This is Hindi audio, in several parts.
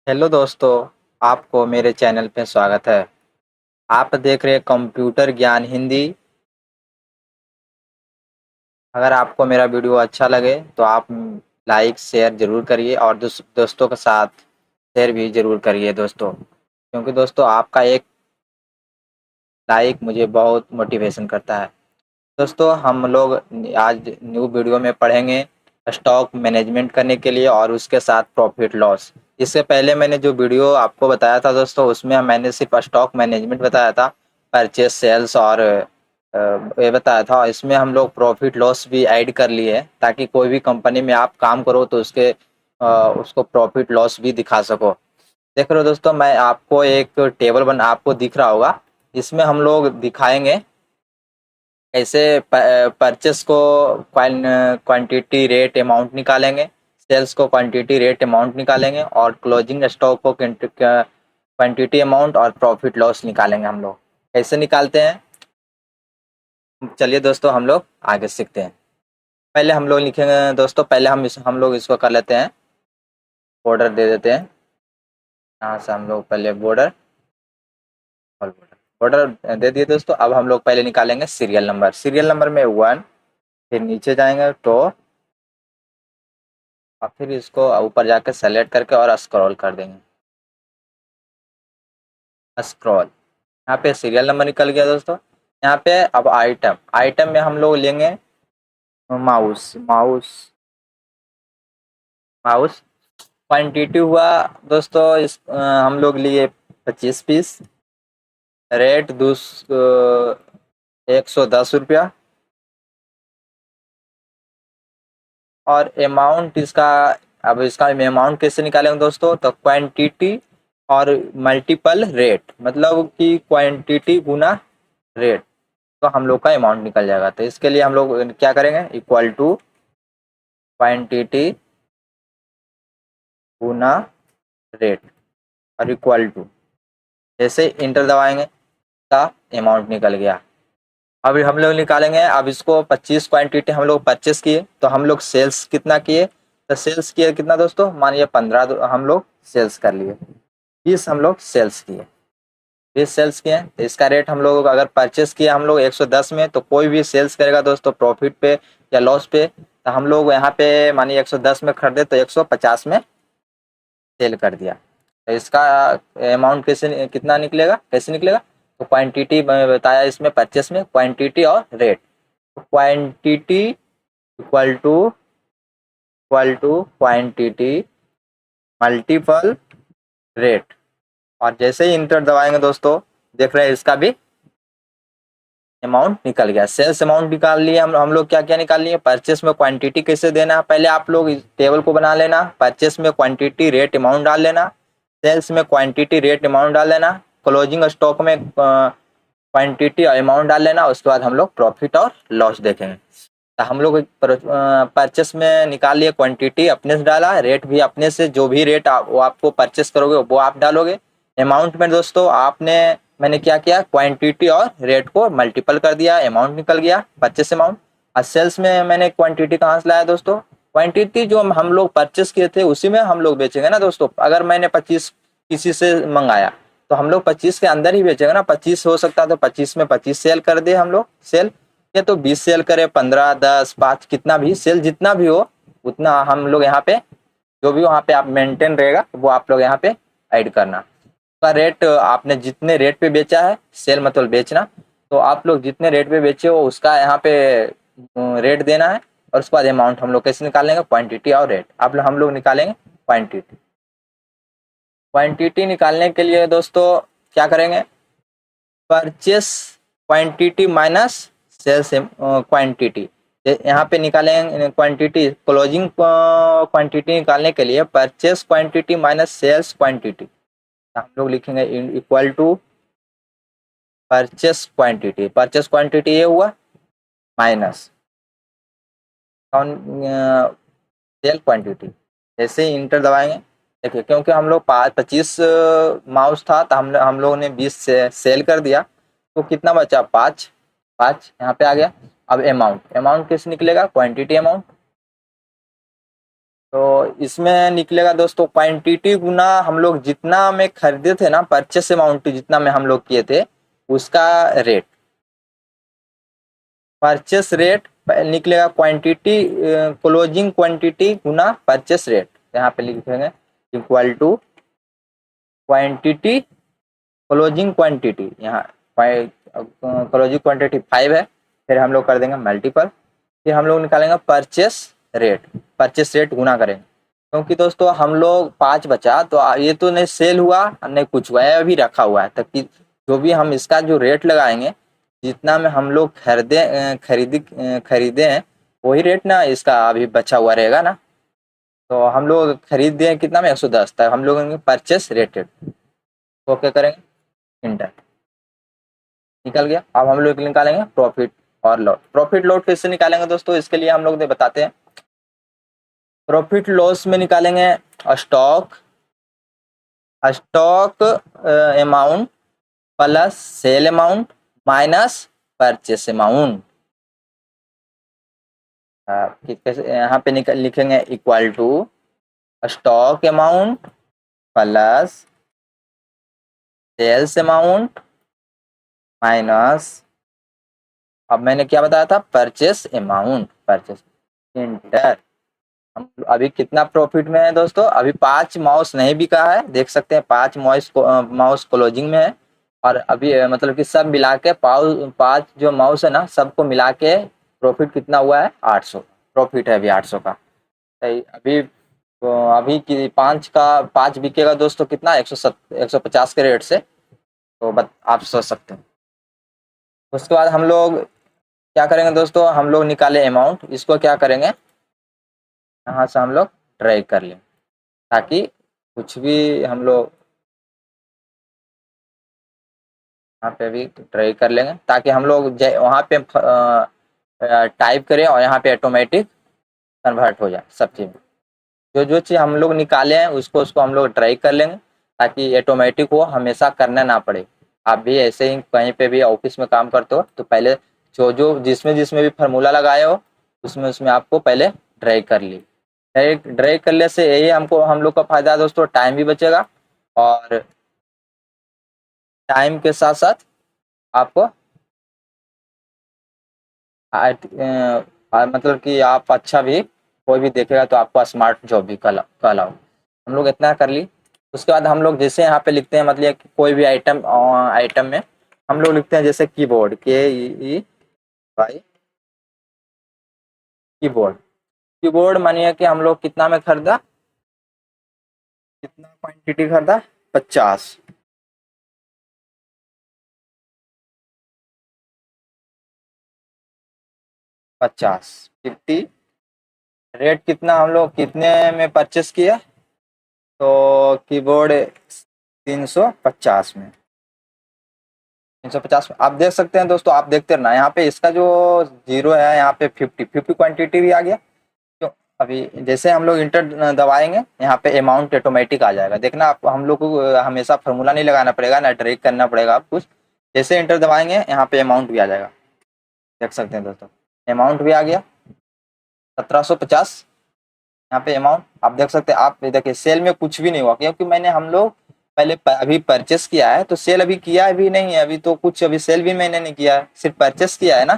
हेलो दोस्तों, आपको मेरे चैनल पे स्वागत है। आप देख रहे हैं कंप्यूटर ज्ञान हिंदी। अगर आपको मेरा वीडियो अच्छा लगे तो आप लाइक शेयर ज़रूर करिए और दोस्तों के साथ शेयर भी ज़रूर करिए दोस्तों, क्योंकि दोस्तों आपका एक लाइक मुझे बहुत मोटिवेशन करता है। दोस्तों हम लोग आज न्यू वीडियो में पढ़ेंगे स्टॉक मैनेजमेंट करने के लिए और उसके साथ प्रॉफिट लॉस। इससे पहले मैंने जो वीडियो आपको बताया था दोस्तों, उसमें मैंने सिर्फ स्टॉक मैनेजमेंट बताया था, परचेस सेल्स और ये बताया था। इसमें हम लोग प्रॉफिट लॉस भी ऐड कर लिए हैं ताकि कोई भी कंपनी में आप काम करो तो उसको प्रॉफिट लॉस भी दिखा सको। देख रहे हो दोस्तों, मैं आपको एक टेबल बना आपको दिख रहा होगा। इसमें हम लोग दिखाएंगे कैसे परचेस को क्वांटिटी रेट अमाउंट निकालेंगे, सेल्स को क्वांटिटी रेट अमाउंट निकालेंगे और क्लोजिंग स्टॉक को क्वांटिटी अमाउंट और प्रॉफिट लॉस निकालेंगे। हम लोग कैसे निकालते हैं, चलिए दोस्तों हम लोग आगे सीखते हैं। पहले हम लोग लिखेंगे दोस्तों, पहले हम लोग इसको कर लेते हैं, बॉर्डर दे देते हैं। यहाँ से हम लोग पहले बॉर्डर और बॉर्डर दे दिए दोस्तों। अब हम लोग पहले निकालेंगे सीरियल नंबर। सीरियल नंबर में 1, फिर नीचे जाएंगे तो और फिर इसको ऊपर जाकर सेलेक्ट करके और स्क्रॉल कर देंगे। स्क्रॉल, यहाँ पे सीरियल नंबर निकल गया दोस्तों। यहाँ पे अब आइटम, आइटम में हम लोग लेंगे माउस। माउस क्वांटिटी हुआ दोस्तों, हम लोग लिए 25 पीस। रेट 110 रुपया। और अमाउंट इसका, अब इसका अमाउंट कैसे निकालेंगे दोस्तों, तो क्वांटिटी और मल्टीपल रेट, मतलब कि क्वांटिटी गुना रेट, तो हम लोग का अमाउंट निकल जाएगा। तो इसके लिए हम लोग क्या करेंगे, इक्वल टू क्वांटिटी गुना रेट और इक्वल टू, जैसे इंटर दबाएंगे का अमाउंट निकल गया। अब हम लोग निकालेंगे, अब इसको 25 क्वांटिटी हम लोग परचेस किए तो हम लोग सेल्स कितना किए, तो सेल्स किए कितना दोस्तों, मानिए 15 हम लोग सेल्स कर लिए। 20 हम लोग सेल्स किए, 20 सेल्स किए तो इसका रेट हम लोग अगर परचेस किया हम लोग 110 में, तो कोई भी सेल्स करेगा दोस्तों प्रॉफिट पे या लॉस पे, तो हम लोग यहाँ पे मानिए 110 में खरीदे तो 150 में सेल कर दिया। तो इसका अमाउंट कैसे कितना निकलेगा, कैसे निकलेगा, तो क्वांटिटी मैं बताया इसमें परचेस में, क्वांटिटी और rate. Quantity equal to quantity multiple rate, और जैसे ही इंटर दबाएंगे दोस्तों, देख रहे हैं इसका भी अमाउंट निकल गया। सेल्स अमाउंट निकाल लिए हम लोग क्या क्या निकाल लिए, परचेस में क्वांटिटी कैसे देना है, पहले आप लोग इस टेबल को बना लेना। परचेस में क्वांटिटी रेट अमाउंट डाल लेना, सेल्स में क्वांटिटी रेट अमाउंट डाल लेना, क्लोजिंग स्टॉक में क्वांटिटी और अमाउंट डाल लेना। उसके बाद हम लोग प्रॉफिट और लॉस देखेंगे। तो हम लोग परचेस में निकाल लिए, क्वांटिटी अपने से डाला, रेट भी अपने से, जो भी रेट वो आपको परचेस करोगे वो आप डालोगे। अमाउंट में दोस्तों मैंने क्या किया, क्वांटिटी और रेट को मल्टीपल कर दिया, अमाउंट निकल गया परचेस अमाउंट। और सेल्स में मैंने क्वांटिटी कहाँ से लाया दोस्तों, क्वांटिटी जो हम लोग परचेस किए थे उसी में हम लोग बेचेंगे ना दोस्तों। अगर मैंने 25 किसी से मंगाया तो हम लोग 25 के अंदर ही बेचेंगे ना। 25 हो सकता है तो 25 में 25 सेल कर दे हम लोग सेल, या तो 20 सेल करे, 15, 10, 5, कितना भी सेल जितना भी हो उतना हम लोग यहाँ पे, जो भी वहाँ पे आप मेंटेन रहेगा वो आप लोग यहाँ पे ऐड करना। का रेट आपने जितने रेट पे बेचा है, सेल मतलब बेचना, तो आप लोग जितने रेट पे बेचे हो उसका यहाँ पे रेट देना है। और उसके बाद अमाउंट हम लोग कैसे निकालेंगे, क्वांटिटी और रेट। अब हम लोग निकालेंगे क्वांटिटी। क्वांटिटी निकालने के लिए दोस्तों क्या करेंगे, purchase quantity minus sales quantity, यहाँ पे निकालेंगे क्वांटिटी। क्लोजिंग क्वांटिटी निकालने के लिए purchase quantity minus sales quantity, हम लोग लिखेंगे equal to purchase quantity. Purchase quantity ये हुआ माइनस सेल क्वांटिटी। जैसे ही इंटर दबाएंगे, देखिए क्योंकि हम लोग 25 माउस था तो हम लोगों ने 20 से सेल कर दिया, तो कितना बचा, 5 5 यहाँ पे आ गया। अब अमाउंट, अमाउंट कैसे निकलेगा, क्वांटिटी अमाउंट। तो इसमें निकलेगा दोस्तों क्वांटिटी गुना हम लोग जितना में खरीदे थे ना, परचेस अमाउंट जितना में हम लोग किए थे उसका रेट। परचेस रेट निकलेगा क्वांटिटी, क्लोजिंग क्वांटिटी गुना परचेस रेट। यहाँ पे लिखेंगे equal to quantity closing quantity. यहाँ क्लोजिंग क्वांटिटी 5 है, फिर हम लोग कर देंगे मल्टीपल, फिर हम लोग निकालेंगे परचेस रेट। परचेस रेट गुना करेंगे, क्योंकि दोस्तों हम लोग 5 बचा तो ये तो नहीं सेल हुआ नहीं कुछ हुआ है, अभी रखा हुआ है। तब कि जो भी हम इसका जो रेट लगाएंगे, जितना में हम लोग खरीदे हैं वही रेट ना इसका अभी बचा हुआ रहेगा ना। तो हम लोग खरीदे हैं कितना में 110, तब हम लोग परचेस रेटेड तो क्या करेंगे इंटर, निकल गया। अब हम लोग निकालेंगे प्रॉफिट और लॉस। प्रॉफिट लॉस कैसे निकालेंगे दोस्तों, इसके लिए हम लोग बताते हैं। प्रॉफिट लॉस में निकालेंगे stock stock amount plus sale amount minus purchase amount. यहाँ पे लिखेंगे equal to stock amount plus sales amount minus, अब मैंने क्या बताया था, परचेस अमाउंट। Purchase inter. हम अभी कितना प्रॉफिट में है दोस्तों, अभी 5 माउस नहीं बिका है, देख सकते हैं 5 माउस क्लोजिंग में है। और अभी मतलब कि सब मिला के 5 जो माउस है ना सबको मिला के प्रॉफिट कितना हुआ है 800 प्रॉफिट है अभी 800 का। सही। अभी तो अभी की 5 बिकेगा दोस्तों कितना 150 के रेट से, तो आप सोच सकते हैं। उसके बाद हम लोग क्या करेंगे दोस्तों, हम लोग निकाले अमाउंट, इसको क्या करेंगे यहाँ से हम लोग ड्रैग कर लें, ताकि कुछ भी हम लोग यहाँ पे भी ड्रैग कर लेंगे, ताकि हम लोग वहाँ पे टाइप करें और यहाँ पे ऑटोमेटिक कन्वर्ट हो जाए सब चीज़। जो जो चीज़ हम लोग निकाले हैं उसको हम लोग ड्रैग कर लेंगे, ताकि ऑटोमेटिक वो हमेशा करना ना पड़े। आप भी ऐसे ही कहीं पे भी ऑफिस में काम करते हो तो पहले जो जो जिसमें जिसमें भी फार्मूला लगाए हो उसमें उसमें आपको पहले ड्रैग कर ली। ड्रैग करने से यही हमको हम लोग का फायदा है दोस्तों, टाइम भी बचेगा और टाइम के साथ साथ आपको मतलब कि आप अच्छा भी कोई भी देखेगा तो आपको स्मार्ट जॉब भी कहलाओ। हम लोग इतना कर ली। उसके बाद हम लोग जैसे यहाँ पे लिखते हैं, मतलब कि कोई भी आइटम में हम लोग लिखते हैं जैसे कीबोर्ड, KEY कीबोर्ड। कीबोर्ड मानिए कि हम लोग कितना में खरीदा, कितना क्वांटिटी खरीदा 50। 50 रेट कितना हम लोग कितने में परचेस किया, तो कीबोर्ड 350 में। 350 में आप देख सकते हैं दोस्तों, आप देखते रहना यहाँ पे इसका जो जीरो है यहाँ पे 50 क्वांटिटी भी आ गया। तो अभी जैसे हम लोग इंटर दबाएंगे यहाँ पे अमाउंट ऑटोमेटिक आ जाएगा। देखना आप हम लोग को हमेशा फार्मूला नहीं लगाना पड़ेगा ना ट्रैक करना पड़ेगा आप कुछ। जैसे इंटर दबाएंगे यहाँ पे अमाउंट भी आ जाएगा, देख सकते हैं दोस्तों अमाउंट भी आ गया 1750। यहाँ पे अमाउंट आप देख सकते हैं। आप देखिए सेल में कुछ भी नहीं हुआ, क्योंकि मैंने हम लोग पहले अभी परचेस किया है, तो सेल अभी किया भी नहीं है, अभी तो कुछ अभी सेल भी मैंने नहीं किया है, सिर्फ परचेस किया है ना।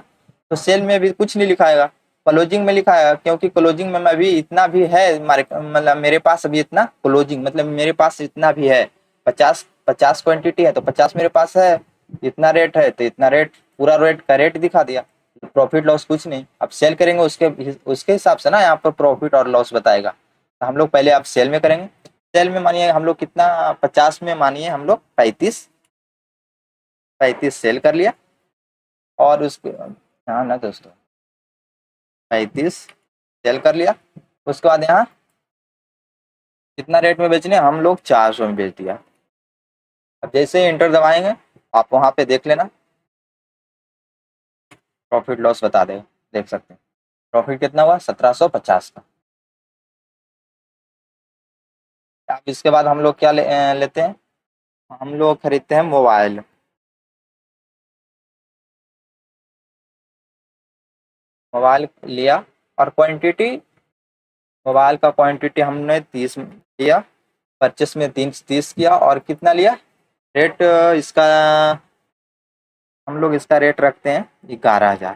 तो सेल में अभी कुछ नहीं लिखाएगा, क्लोजिंग में लिखाएगा, क्योंकि क्लोजिंग में अभी इतना भी है मतलब मेरे पास अभी इतना क्लोजिंग मतलब मेरे पास इतना भी है 50 क्वांटिटी है तो 50 मेरे पास है, इतना रेट है तो इतना रेट, पूरा रेट का रेट दिखा दिया। प्रॉफिट लॉस कुछ नहीं, अब सेल करेंगे उसके उसके हिसाब से ना यहाँ पर प्रॉफिट और लॉस बताएगा। तो हम लोग पहले अब सेल में करेंगे। सेल में मानिए हम लोग कितना 50 में मानिए हम लोग 35 सेल कर लिया। और उसके हाँ ना दोस्तों 35 सेल कर लिया। उसके बाद यहाँ कितना रेट में बेचने, हम लोग 400 में बेच दिया। अब जैसे ही इंटर दबाएंगे आप वहाँ पे देख लेना प्रॉफिट लॉस बता देगा, देख सकते हैं प्रॉफिट कितना हुआ 1750 का। अब इसके बाद हम लोग क्या लेते हैं, हम लोग खरीदते हैं मोबाइल। मोबाइल लिया और क्वांटिटी मोबाइल का क्वांटिटी हमने 30 लिया, परचेस में 30 किया, और कितना लिया रेट इसका, हम लोग इसका रेट रखते हैं 11,000।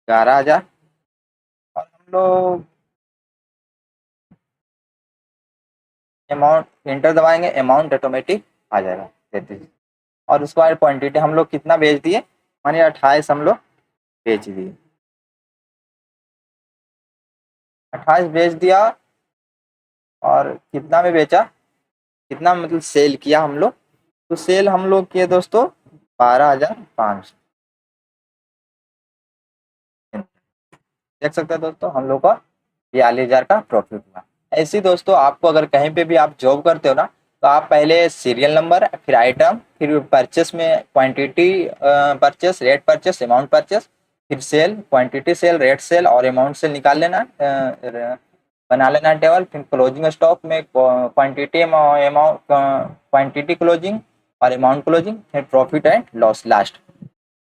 11,000 और हम लोग अमाउंट इंटर दबाएंगे, अमाउंट ऑटोमेटिक आ जाएगा 33। और उसके बाद क्वांटिटी हम लोग कितना बेच दिए, मानिए 28 हम लोग बेच दिए, 28 बेच दिया। और कितना में बेचा, कितना मतलब सेल किया हम लोग, तो सेल हम लोग किए दोस्तों 12,500। देख सकते हैं दोस्तों हम लोग का 42,000 का प्रॉफिट हुआ। ऐसे ही दोस्तों आपको अगर कहीं पे भी आप जॉब करते हो ना, तो आप पहले सीरियल नंबर, फिर आइटम, फिर परचेस में quantity purchase, rate purchase, amount purchase, फिर sale, quantity sale, rate sale और अमाउंट सेल निकाल लेना, बना लेना टेबल। फिर क्लोजिंग स्टॉक में क्वांटिटी, अमाउंट, क्वांटिटी क्लोजिंग और अमाउंट क्लोजिंग, फिर प्रॉफिट एंड लॉस लास्ट।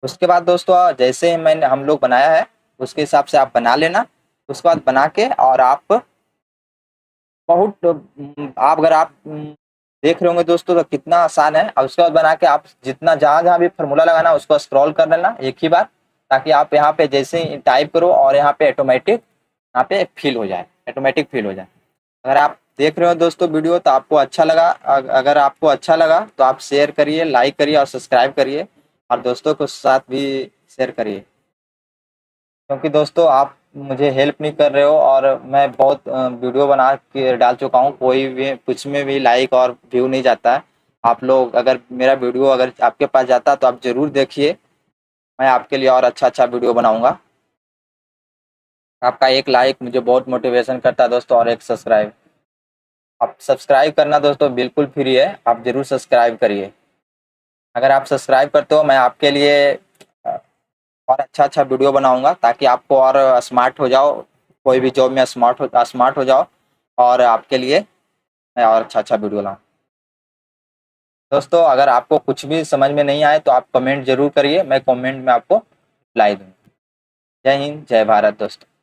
उसके बाद दोस्तों जैसे मैंने हम लोग बनाया है उसके हिसाब से आप बना लेना। उसके बाद बना के और आप बहुत आप अगर आप देख रहे होंगे दोस्तों तो कितना आसान है। और उसके बाद बना के आप जितना जहाँ जहाँ भी फार्मूला लगाना उसको स्क्रॉल कर लेना एक ही बार, ताकि आप यहाँ पे जैसे ही टाइप करो और यहाँ पे ऑटोमेटिक यहाँ पे फिल हो जाए, ऑटोमेटिक फिल हो जाए। अगर आप देख रहे हो दोस्तों वीडियो तो आपको अच्छा लगा, अगर आपको अच्छा लगा तो आप शेयर करिए, लाइक करिए और सब्सक्राइब करिए, और दोस्तों के साथ भी शेयर करिए। क्योंकि दोस्तों आप मुझे हेल्प नहीं कर रहे हो और मैं बहुत वीडियो बना के डाल चुका हूँ, कोई भी कुछ में भी लाइक और व्यू नहीं जाता है। आप लोग अगर मेरा वीडियो अगर आपके पास जाता तो आप ज़रूर देखिए, मैं आपके लिए और अच्छा अच्छा वीडियो बनाऊंगा। आपका एक लाइक मुझे बहुत मोटिवेशन करता है दोस्तों, और एक सब्सक्राइब, आप सब्सक्राइब करना दोस्तों बिल्कुल फ्री है, आप ज़रूर सब्सक्राइब करिए। अगर आप सब्सक्राइब करते हो मैं आपके लिए और अच्छा अच्छा वीडियो बनाऊंगा, ताकि आपको और स्मार्ट हो जाओ, कोई भी जॉब में स्मार्ट हो जाओ, और आपके लिए मैं और अच्छा अच्छा वीडियो लाऊं। दोस्तों अगर आपको कुछ भी समझ में नहीं आए तो आप कमेंट जरूर करिए, मैं कमेंट में आपको रिप्लाई दूंगा। जय हिंद, जय भारत दोस्तों।